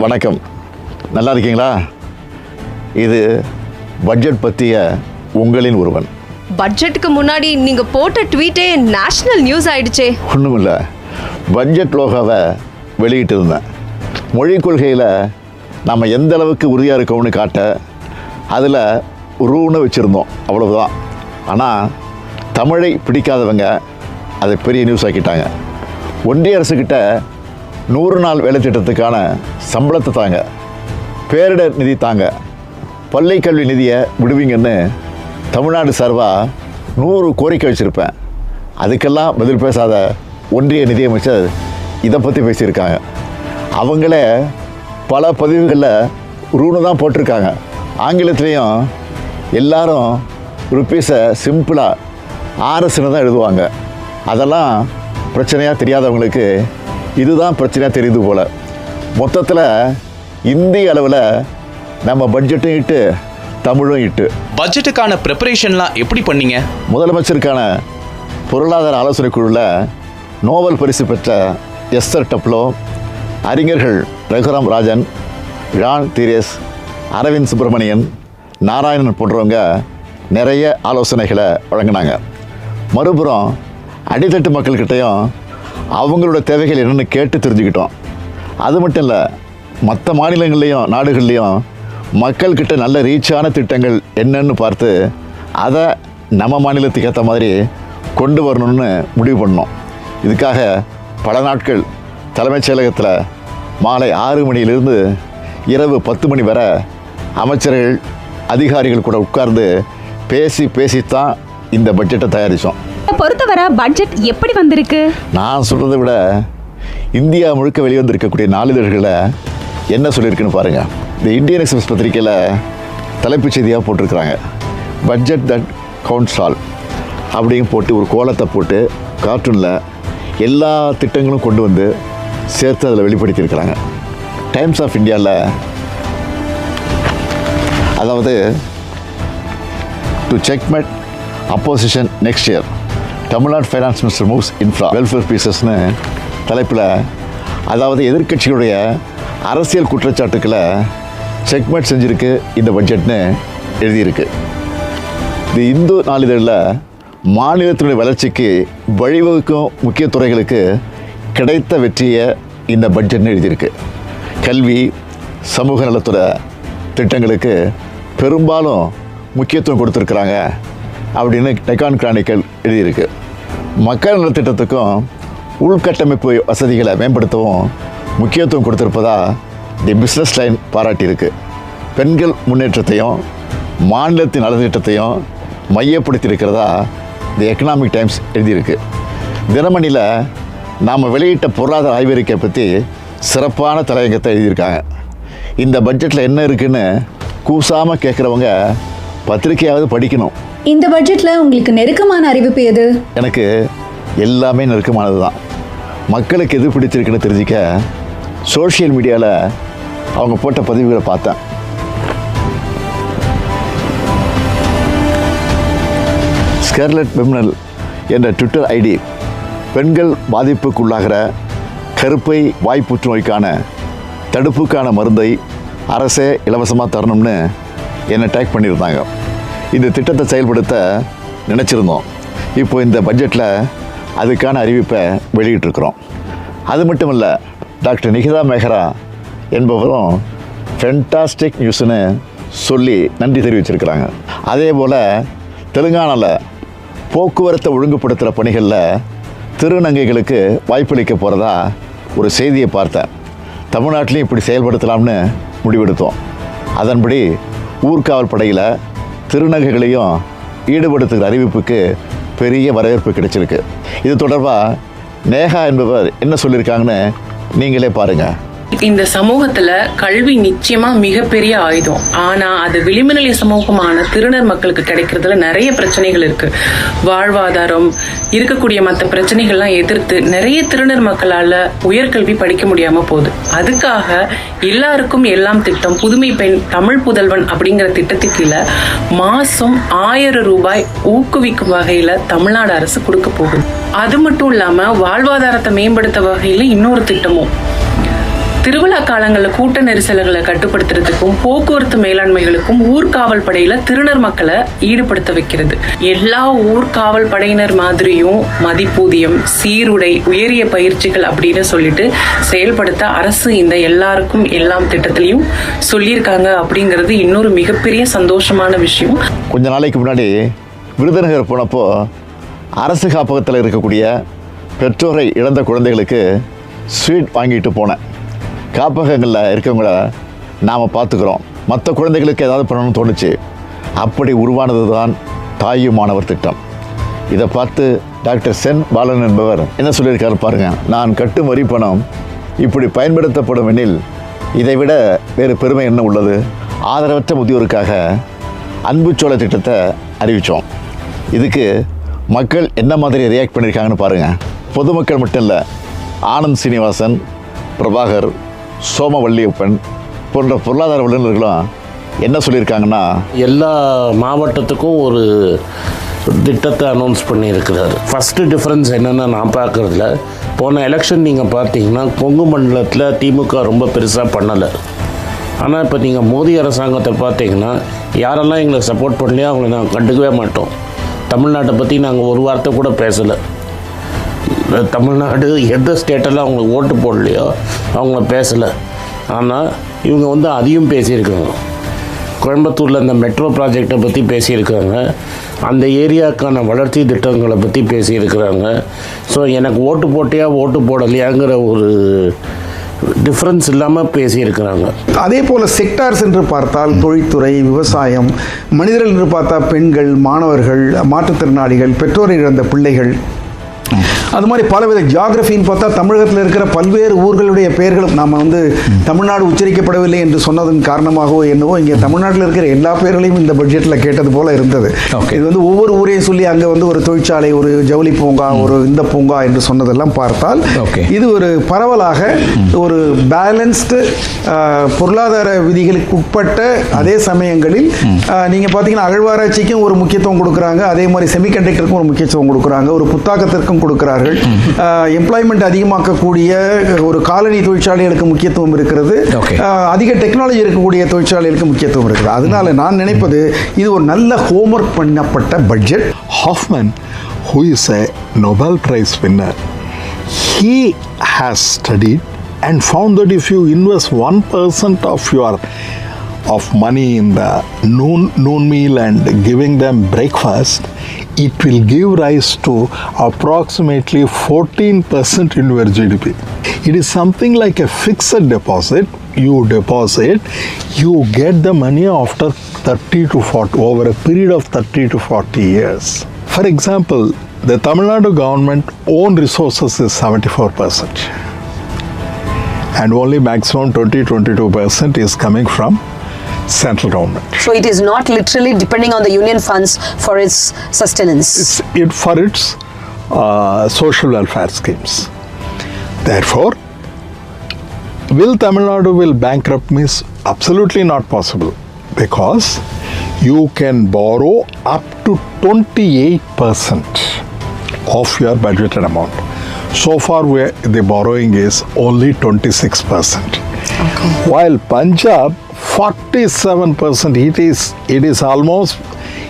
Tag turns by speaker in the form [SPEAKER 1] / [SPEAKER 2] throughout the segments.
[SPEAKER 1] வணக்கம், நல்லா இருக்கீங்களா? இது பட்ஜெட் பற்றிய உங்களின் ஒருவன்.
[SPEAKER 2] பட்ஜெட்டுக்கு முன்னாடி நீங்க போட்ட ட்வீட்டே நேஷனல் நியூஸ் ஆயிடுச்சே.
[SPEAKER 1] ஒன்றும் இல்லை, பட்ஜெட் லோகோவை வெளியிட்டு இருந்தேன். மொழி கொள்கையில் நம்ம எந்த அளவுக்கு உறுதியாக இருக்கோம்னு காட்ட அதில் ரூன்னு வச்சுருந்தோம், அவ்வளவுதான். ஆனால் தமிழை பிடிக்காதவங்க அதை பெரிய நியூஸ் ஆக்கிட்டாங்க. ஒன்றிய அரசுக்கிட்ட 100 நாள் வேலை திட்டத்துக்கான சம்பளத்தை தாங்க, பேரிடர் நிதி தாங்க, பள்ளி கல்வி நிதியை விடுவீங்கன்னு தமிழ்நாடு சார்பாக 100 கோரிக்கை வச்சுருப்பேன். அதுக்கெல்லாம் பதில் பேசாத ஒன்றிய நிதியமைச்சர் இதை பற்றி பேசியிருக்காங்க. அவங்களே பல பதிவுகளில் ரூனு தான் போட்டிருக்காங்க. ஆங்கிலத்துலேயும் எல்லாரும் ருப்பீஸை சிம்பிளாக ஆர்எஸ்ன்னு தான் எழுதுவாங்க. அதெல்லாம் பிரச்சனையாக தெரியாதவங்களுக்கு இதுதான் பிரச்சனையாக தெரியுது போல். மொத்தத்தில் இந்திய அளவில் நம்ம பட்ஜெட்டும் இட்டு தமிழும் இட்டு.
[SPEAKER 3] பட்ஜெட்டுக்கான ப்ரிப்பரேஷன்லாம் எப்படி பண்ணீங்க?
[SPEAKER 1] முதலமைச்சருக்கான பொருளாதார ஆலோசனை குழுவில் நோபல் பரிசு பெற்ற எஸ்தர் டப்லோ, அறிஞர்கள் ரகுராம் ராஜன், ஜான் தீரேஸ், அரவிந்த் சுப்பிரமணியன், நாராயணன் போன்றவங்க நிறைய ஆலோசனைகளை வழங்கினாங்க. மறுபுறம் அடித்தட்டு மக்கள்கிட்டையும் அவங்களோட தேவைகள் என்னென்னு கேட்டு தெரிஞ்சுக்கிட்டோம். அது மட்டும் இல்லை, மற்ற மாநிலங்கள்லேயும் நாடுகள்லேயும் மக்கள்கிட்ட நல்ல ரீச்சான திட்டங்கள் என்னன்னு பார்த்து அதை நம்ம மாநிலத்துக்கு ஏற்ற மாதிரி கொண்டு வரணும்னு முடிவு பண்ணோம். இதுக்காக பல நாட்கள் தலைமைச் செயலகத்தில் மாலை 6 மணியிலிருந்து இரவு 10 மணி வரை அமைச்சர்கள் அதிகாரிகள் கூட உட்கார்ந்து பேசித்தான் இந்த பட்ஜெட்டை தயாரித்தோம்.
[SPEAKER 4] பொறுத்தவரை பட்ஜெட் எப்படி வந்திருக்கு?
[SPEAKER 1] நான் சொல்கிறத விட இந்தியா முழுக்க வெளிவந்திருக்கக்கூடிய நாளிதழ்களில் என்ன சொல்லியிருக்குன்னு பாருங்கள். இந்த இந்தியன் எக்ஸ்பிரஸ் பத்திரிக்கையில் தலைப்புச் செய்தியாக போட்டிருக்கிறாங்க, பட்ஜெட் தட் கவுண்ட்ஸ் ஆல் அப்படின்னு போட்டு ஒரு கோலத்தை போட்டு கார்ட்டூனில் எல்லா திட்டங்களும் கொண்டு வந்து சேர்த்து அதில் வெளிப்படுத்தியிருக்கிறாங்க. டைம்ஸ் ஆஃப் இந்தியாவில் அதாவது to checkmate opposition next year, Tamil Nadu finance minister moves infra welfare பீசஸ்னு தலைப்பில், அதாவது எதிர்க்கட்சிகளுடைய அரசியல் குற்றச்சாட்டுக்களை செக்மேட் செஞ்சுருக்கு இந்த பட்ஜெட்னு எழுதியிருக்கு. இது இந்து நாளிதழில் மாநிலத்தினுடைய வளர்ச்சிக்கு வழிவகுக்கும் முக்கிய துறைகளுக்கு கிடைத்த வெற்றியை இந்த பட்ஜெட்னு எழுதியிருக்கு. கல்வி, சமூக நலத்துறை திட்டங்களுக்கு பெரும்பாலும் முக்கியத்துவம் கொடுத்துருக்குறாங்க அப்படின்னு டெக்கான் கிரானிக்கல் எழுதியிருக்கு. மக்கள் நலத்திட்டத்துக்கும் உள்கட்டமைப்பு வசதிகளை மேம்படுத்தவும் முக்கியத்துவம் கொடுத்துருப்பதா தி பிஸ்னஸ் லைன் பாராட்டியிருக்கு. பெண்கள் முன்னேற்றத்தையும் மாநிலத்தின் நலத்திட்டத்தையும் மையப்படுத்தியிருக்கிறதா தி எக்கனாமிக் டைம்ஸ் எழுதியிருக்கு. தினமணியில் நாம் வெளியிட்ட பொருளாதார ஆய்வறிக்கை பற்றி சிறப்பான தலையங்கத்தை எழுதியிருக்காங்க. இந்த பட்ஜெட்டில் என்ன இருக்குன்னு கூசாமல் கேட்குறவங்க பத்திரிக்கையாவது படிக்கணும்.
[SPEAKER 5] இந்த பட்ஜெட்டில் உங்களுக்கு நெருக்கமான அறிவிப்பு எது?
[SPEAKER 1] எனக்கு எல்லாமே நெருக்கமானது தான். மக்களுக்கு எது பிடிச்சிருக்குன்னு தெரிஞ்சிக்க சோஷியல் மீடியாவில் அவங்க போட்ட பதிவுகளை பார்த்தேன். ஸ்கர்லட் பெம்னல் என்ற ட்விட்டர் ஐடி பெண்கள் பாதிப்புக்குள்ளாகிற கருப்பை வாய் புற்றுநோய்க்கான தடுப்புக்கான மருந்தை அரசே இலவசமாக தரணும்னு என்னை டேக் பண்ணியிருந்தாங்க. இந்த திட்டத்தை செயல்படுத்த நினச்சிருந்தோம். இப்போ இந்த பட்ஜெட்டில் அதுக்கான அறிவிப்பை வெளியிட்டிருக்கிறோம். அது மட்டும் இல்லை, டாக்டர் நிகிதா மேஹரா என்பவரும் ஃபென்டாஸ்டிக் நியூஸ்னு சொல்லி நன்றி தெரிவிச்சிருக்கிறாங்க. அதே போல் தெலுங்கானாவில் போக்குவரத்தை ஒழுங்குபடுத்துகிற பணிகளில் திருநங்கைகளுக்கு வாய்ப்பளிக்க போகிறதா ஒரு செய்தியை பார்த்தேன். தமிழ்நாட்டிலையும் இப்படி செயல்படுத்தலாம்னு முடிவெடுத்தோம். அதன்படி ஊர்காவல் படையில் திருநங்கைகளையும் ஈடுபடுத்துகிற அறிவிப்புக்கு பெரிய வரவேற்பு கிடைச்சிருக்கு. இது தொடர்பாக நேஹா என்பவர் என்ன சொல்லியிருக்காங்கன்னு நீங்களே பாருங்கள்.
[SPEAKER 6] இந்த சமூகத்துல கல்வி நிச்சயமா மிகப்பெரிய ஆயுதம். ஆனா அது விளிம்புநிலை சமூகமான திருநர் மக்களுக்கு கிடைக்கிறதுல நிறைய பிரச்சனைகள் இருக்கு. வாழ்வாதாரம் இருக்கக்கூடிய மற்ற பிரச்சனைகள்லாம் எதிர்த்து நிறைய திருநர் மக்களால உயர்கல்வி படிக்க முடியாம போகுது. அதுக்காக எல்லாருக்கும் எல்லாம் திட்டம், புதுமை பெண், தமிழ் புதல்வன் அப்படிங்கிற திட்டத்துக்கு கீழே மாசம் 1000 ரூபாய் ஊக்குவிக்கும் வகையில தமிழ்நாடு அரசு கொடுக்க போகுது. அது மட்டும் இல்லாம வாழ்வாதாரத்தை மேம்படுத்த வகையில இன்னொரு திட்டமும் திருவிழா காலங்களில் கூட்ட நெரிசல்களை கட்டுப்படுத்துறதுக்கும் போக்குவரத்து மேலாண்மைகளுக்கும் ஊர்காவல் படையில திருநர் மக்களை ஈடுபடுத்த வைக்கிறது. எல்லா ஊர்காவல் படையினர் மாதிரியும் மதிப்பூதியம், சீருடை, உயரிய பயிற்சிகள் அப்படின்னு சொல்லிட்டு செயல்படுத்த அரசு இந்த எல்லாருக்கும் எல்லாம் திட்டத்திலையும் சொல்லியிருக்காங்க அப்படிங்கிறது இன்னொரு மிகப்பெரிய சந்தோஷமான விஷயம்.
[SPEAKER 1] கொஞ்ச நாளைக்கு முன்னாடி விருதுநகர் போனப்போ அரசு காப்பகத்தில் இருக்கக்கூடிய பெற்றோரை இழந்த குழந்தைகளுக்கு ஸ்வீட் வாங்கிட்டு போனேன். காப்பகங்களில் இருக்கவங்கள நாம் பார்த்துக்கிறோம், மற்ற குழந்தைகளுக்கு ஏதாவது பண்ணணும்னு தோணுச்சு. அப்படி உருவானது தான் தாயும் மாணவர் திட்டம். இதை பார்த்து டாக்டர் சென் பாலன் என்பவர் என்ன சொல்லியிருக்காரு பாருங்கள். நான் கட்டும் வரி பணம் இப்படி பயன்படுத்தப்படும் எனில் இதைவிட வேறு பெருமை என்ன உள்ளது? ஆதரவற்ற முதியோருக்காக அன்புச்சோலை திட்டத்தை அறிவித்தோம். இதுக்கு மக்கள் என்ன மாதிரி ரியாக்ட் பண்ணியிருக்காங்கன்னு பாருங்கள். பொதுமக்கள் மட்டும் இல்லை, ஆனந்த் சீனிவாசன், பிரபாகர், சோமவல்லியப்பன் போன்ற பொருளாதார வல்லுநர்களும் என்ன சொல்லியிருக்காங்கன்னா,
[SPEAKER 7] எல்லா மாவட்டத்துக்கும் ஒரு திட்டத்தை அனௌன்ஸ் பண்ணியிருக்கிறாரு. ஃபஸ்ட்டு டிஃப்ரென்ஸ் என்னென்னு நான் பார்க்குறதுல, போன எலெக்ஷன் நீங்கள் பார்த்தீங்கன்னா கொங்கு மண்டலத்தில் திமுக ரொம்ப பெருசாக பண்ணலை. ஆனால் இப்போ நீங்கள் மோடி அரசாங்கத்தை பார்த்தீங்கன்னா யாரெல்லாம் எங்களுக்கு சப்போர்ட் பண்ணலையோ அவங்கள நாங்கள் கண்டுக்கவே மாட்டோம். தமிழ்நாட்டை பற்றி நாங்கள் ஒரு வார்த்தை கூட பேசலை. தமிழ்நாடு எந்த ஸ்டேட்டெல்லாம் அவங்களுக்கு ஓட்டு போடலையோ அவங்கள பேசலை. ஆனால் இவங்க அதையும் பேசியிருக்காங்க. கோயம்புத்தூரில் இந்த மெட்ரோ ப்ராஜெக்டை பற்றி பேசியிருக்காங்க, அந்த ஏரியாவுக்கான வளர்ச்சி திட்டங்களை பற்றி பேசியிருக்கிறாங்க. ஸோ எனக்கு ஓட்டு போட்டியா ஓட்டு போடலையாங்கிற ஒரு டிஃப்ரென்ஸ் இல்லாமல் பேசியிருக்கிறாங்க.
[SPEAKER 8] அதே போல் செக்டார்ஸ் என்று பார்த்தால் தொழில்துறை, விவசாயம், மனிதர்கள் என்று பார்த்தா பெண்கள், மாணவர்கள், மாற்றுத்திறனாளிகள், பெற்றோரை இழந்த பிள்ளைகள், அது மாதிரி பலவித ஜியாகிரபின்னு பார்த்தா தமிழகத்தில் இருக்கிற பல்வேறு ஊர்களுடைய பெயர்களும் நாம் தமிழ்நாடு உச்சரிக்கப்படவில்லை என்று சொன்னதன் காரணமாகவோ என்னவோ இங்கே தமிழ்நாட்டில் இருக்கிற எல்லா பெயர்களையும் இந்த பட்ஜெட்டில் கேட்டது போல இருந்தது. இது ஒவ்வொரு ஊரையும் சொல்லி அங்கே ஒரு தொழிற்சாலை, ஒரு ஜவுளி பூங்கா, ஒரு இந்த பூங்கா என்று சொன்னதெல்லாம் பார்த்தால் இது ஒரு பரவலாக ஒரு பேலன்ஸ்டு பொருளாதார விதிகளுக்கு உட்பட்ட, அதே சமயங்களில் நீங்கள் பார்த்தீங்கன்னா அகழ்வாராய்ச்சிக்கும் ஒரு முக்கியத்துவம் கொடுக்குறாங்க, அதே மாதிரி செமிகண்டக்டருக்கும் ஒரு முக்கியத்துவம் கொடுக்குறாங்க, ஒரு புத்தாக்கத்திற்கும் கொடுக்கிறார்கள், எம்ப்ளாய்மெண்ட் அதிகமாக்கக்கூடிய ஒரு காலனி தொழிற்சாலைகளுக்கு முக்கியத்துவம் இருக்கிறது, அதிக டெக்னாலஜி இருக்கக்கூடிய தொழிற்சாலைகளுக்கு முக்கியத்துவம் இருக்குது. அதனால நான் நினைப்பது இது ஒரு நல்ல ஹோம்வொர்க் பண்ணப்பட்ட budget.
[SPEAKER 9] Hoffman, who is a Nobel Prize winner, he has studied and found that if you invest 1% of money in the noon meal and giving them breakfast, it will give rise to approximately 14% in your GDP. It is something like a fixed deposit. You deposit, you get the money after 30 to 40, over a period of 30 to 40 years. For example, the Tamil Nadu government own resources is 74%. And only maximum 20-22% is coming from central government.
[SPEAKER 10] So it is not literally depending on the union funds for its sustenance.
[SPEAKER 9] For its social welfare schemes. Therefore, will Tamil Nadu will bankrupt means absolutely not possible, because you can borrow up to 28% of your budgeted amount. So far, the borrowing is only 26%. Okay. While Punjab 47%,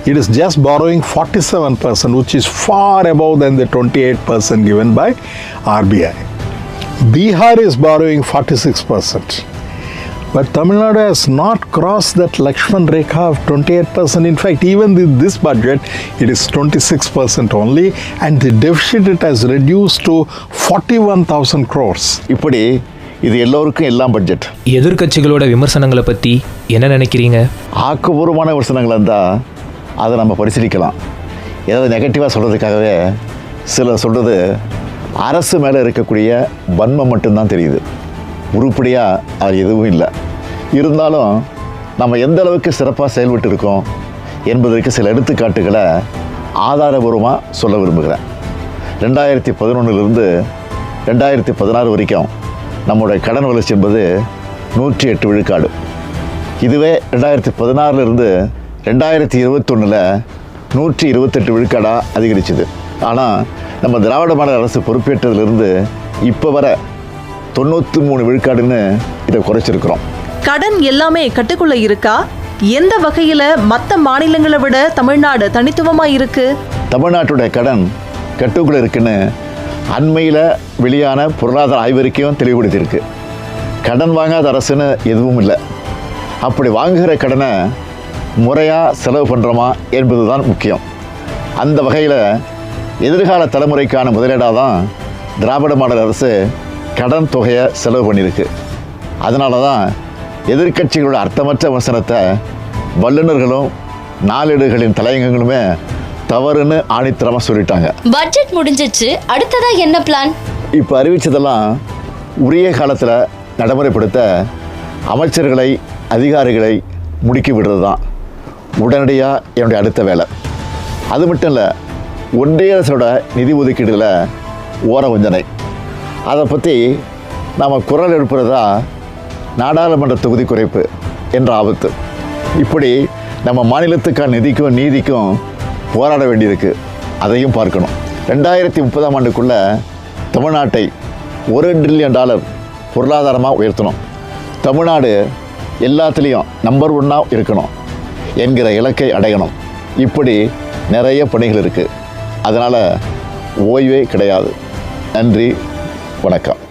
[SPEAKER 9] it is just borrowing 47%, which is far above than the 28% given by RBI. Bihar is borrowing 46%. But Tamil Nadu has not crossed that Lakshman Rekha of 28%. In fact, even in this budget, it is 26% only, and the deficit it has reduced to 41,000 crores.
[SPEAKER 1] இப்படி இது எல்லோருக்கும் எல்லாம் budget.
[SPEAKER 11] எதிர்க்கட்சிகளோட விமர்சனங்களை பற்றி என்ன நினைக்கிறீங்க?
[SPEAKER 1] ஆக்கப்பூர்வமான விமர்சனங்கள் இருந்தால் அதை நம்ம பரிசீலிக்கலாம். ஏதாவது நெகட்டிவாக சொல்கிறதுக்காகவே சிலர் சொல்கிறது அரசு மேலே இருக்கக்கூடிய வன்மம் மட்டும்தான் தெரியுது, உருப்படியாக அது எதுவும் இல்லை. இருந்தாலும் நம்ம எந்த அளவுக்கு சிறப்பாக செயல்பட்டு இருக்கோம் என்பதற்கு சில எடுத்துக்காட்டுகளை ஆதாரபூர்வமாக சொல்ல விரும்புகிறேன். 2011 2016 வரைக்கும் நம்முடைய கடன் வளர்ச்சி என்பது 108 விழுக்காடு. இதுவே 2016 2021 128 விழுக்காடாக அதிகரிச்சுது. ஆனால் நம்ம திராவிட மாடல் அரசு பொறுப்பேற்றதிலிருந்து இப்போ வர 93 விழுக்காடுன்னு இதை குறைச்சிருக்கிறோம்.
[SPEAKER 12] கடன் எல்லாமே கட்டுக்குள்ள இருக்கா? எந்த வகையில மற்ற மாநிலங்களை விட தமிழ்நாடு தனித்துவமா இருக்கு?
[SPEAKER 1] தமிழ்நாட்டுடைய கடன் கட்டுக்குள்ள இருக்குன்னு அண்மையில் வெளியான பொருளாதார ஆய்வறிக்கையும் தெளிவுபடுத்தியிருக்கு. கடன் வாங்காத அரசுன்னு எதுவும் இல்லை. அப்படி வாங்குகிற கடனை முறையாக செலவு பண்ணுறோமா என்பது தான் முக்கியம். அந்த வகையில் எதிர்கால தலைமுறைக்கான முதலீடாக தான் திராவிட மாடல் அரசு கடன் தொகையை செலவு பண்ணியிருக்கு. அதனால தான் எதிர்க்கட்சிகளோட அர்த்தமற்ற விமர்சனத்தை வல்லுநர்களும் நாளேடுகளின் தலையங்கங்களுமே தவறுன்னு ஆணித்தரமாக சொல்லிட்டாங்க.
[SPEAKER 13] பட்ஜெட் முடிஞ்சிச்சு, அடுத்ததா என்ன பிளான்?
[SPEAKER 1] இப்போ அறிவித்ததெல்லாம் உரிய காலத்தில் நடைமுறைப்படுத்த அமைச்சர்களை அதிகாரிகளை முடுக்கி விடுறது தான் உடனடியாக என்னுடைய அடுத்த வேலை. அது மட்டும் இல்லை, ஒன்றிய அரசோட நிதி ஒதுக்கீடுல ஓர வஞ்சனை, அதை பற்றி நாம் குரல் எழுப்புறதா நாடாளுமன்ற தொகுதி குறைப்பு என்ற ஆபத்து. இப்படி நம்ம மாநிலத்துக்கான நிதிக்கும் நீதிக்கும் போராட வேண்டியிருக்கு. அதையும் பார்க்கணும். 2030ஆம் ஆண்டுக்குள்ளே தமிழ்நாட்டை $1 ட்ரில்லியன் பொருளாதாரமாக உயர்த்தணும். தமிழ்நாடு எல்லாத்துலேயும் நம்பர் 1 இருக்கணும் என்கிற இலக்கை அடையணும். இப்படி நிறைய பணிகள் இருக்குது. அதனால் ஓய்வே கிடையாது. நன்றி, வணக்கம்.